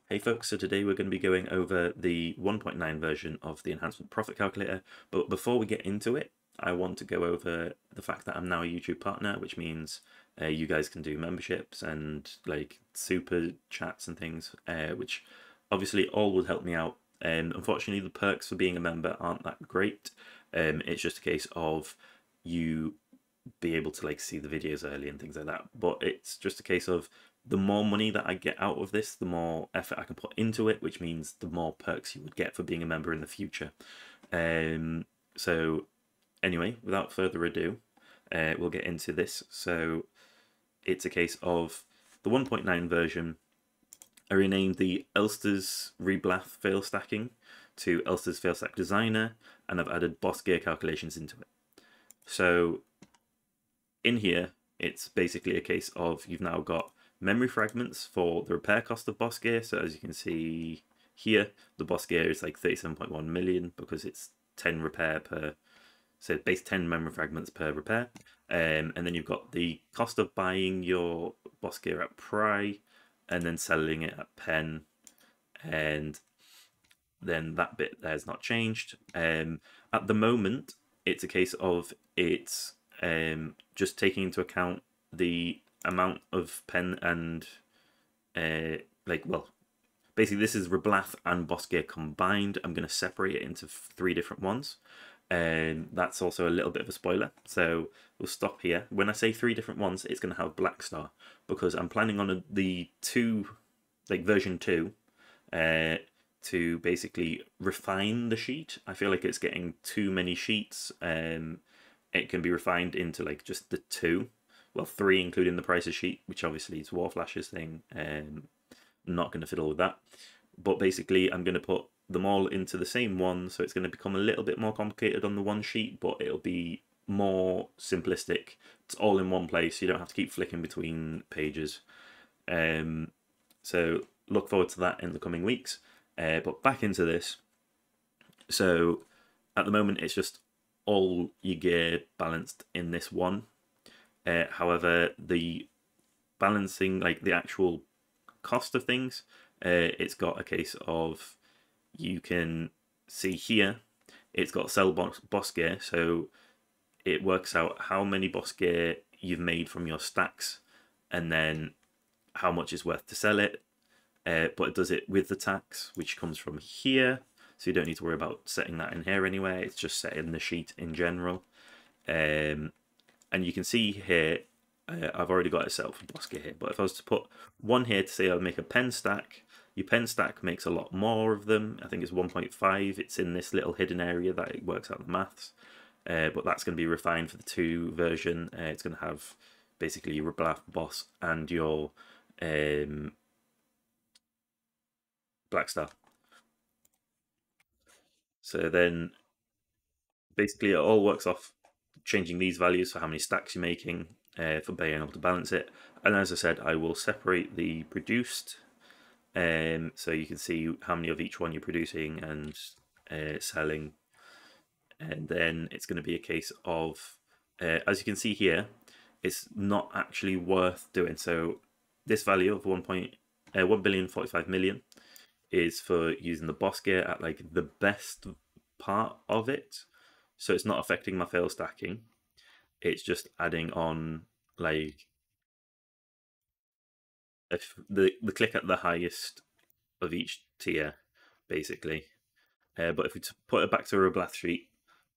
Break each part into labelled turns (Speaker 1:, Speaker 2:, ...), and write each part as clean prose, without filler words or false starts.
Speaker 1: Hey folks, so today we're going to be going over the 1.9 version of the Enhancement Profit Calculator, but before we get into it, I want to go over the fact that I'm now a YouTube partner, which means you guys can do memberships and like super chats and things, which obviously all would help me out. Unfortunately, the perks for being a member aren't that great. It's just a case of you be able to like see the videos early and things like that, but it's just a case of the more money that I get out of this, the more effort I can put into it, which means the more perks you would get for being a member in the future. So anyway, without further ado, we'll get into this. So it's a case of the 1.9 version. I renamed the Elster's Reblath fail stacking to Elster's fail stack designer, and I've added boss gear calculations into it. So in here, it's basically a case of you've now got memory fragments for the repair cost of boss gear. So as you can see here, the boss gear is like 37.1 million because it's 10 repair per, so base 10 memory fragments per repair. And then you've got the cost of buying your boss gear at Pry and then selling it at Pen, and then that bit there's not changed. At the moment, it's a case of it's just taking into account the amount of Pen and basically this is Reblath and boss gear combined. I'm going to separate it into 3 different ones, and that's also a little bit of a spoiler, so we'll stop here. When I say 3 different ones, it's going to have Blackstar because I'm planning on the version 2 to basically refine the sheet. I feel like it's getting too many sheets. It can be refined into like just the 2, well 3 including the prices sheet, which obviously is Warflash's thing. Not going to fiddle with that, but basically I'm going to put them all into the same one, so it's going to become a little bit more complicated on the one sheet, but it'll be more simplistic. It's all in one place, you don't have to keep flicking between pages. So look forward to that in the coming weeks. But back into this. So at the moment it's just all your gear balanced in this one. However, the balancing, like the actual cost of things, it's got a case of, you can see here, it's got sell boss gear, so it works out how many boss gear you've made from your stacks and then how much is worth to sell it. But it does it with the tax, which comes from here, so you don't need to worry about setting that in here anyway. It's just set in the sheet in general. And you can see here, I've already got it set up for boss gear here, but if I was to put one here to say I'll make a pen stack, your pen stack makes a lot more of them. I think it's 1.5. It's in this little hidden area that it works out the maths. But that's going to be refined for the 2 version. It's going to have basically your Reblath boss and your Blackstar. So then basically it all works off changing these values for how many stacks you're making, for being able to balance it. And as I said, I will separate the produced, so you can see how many of each one you're producing and selling. And then it's going to be a case of, as you can see here, it's not actually worth doing. So this value of 1,045,000,000 is for using the boss gear at like the best part of it, so it's not affecting my fail stacking. It's just adding on like if the click at the highest of each tier, basically. But if we put it back to a Reblath sheet,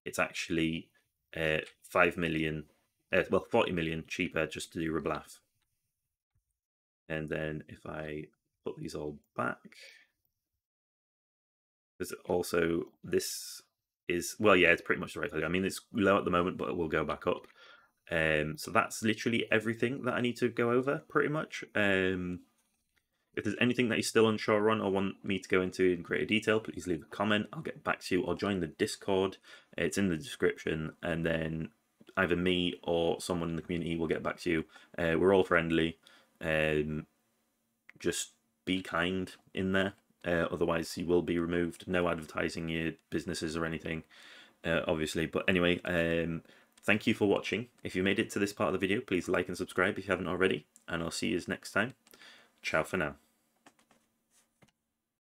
Speaker 1: it's actually 5 million, 40 million cheaper just to do Reblath. And then if I put these all back, there's also this is, well, yeah, it's pretty much the right value. I mean, it's low at the moment, but it will go back up. So that's literally everything that I need to go over, pretty much. If there's anything that you're still unsure on or want me to go into in greater detail, please leave a comment. I'll get back to you, or join the Discord. It's in the description, and then either me or someone in the community will get back to you. We're all friendly. Just be kind in there. Otherwise, you will be removed. No advertising your businesses or anything, obviously. But anyway, thank you for watching. If you made it to this part of the video, please like and subscribe if you haven't already. And I'll see you next time. Ciao for now.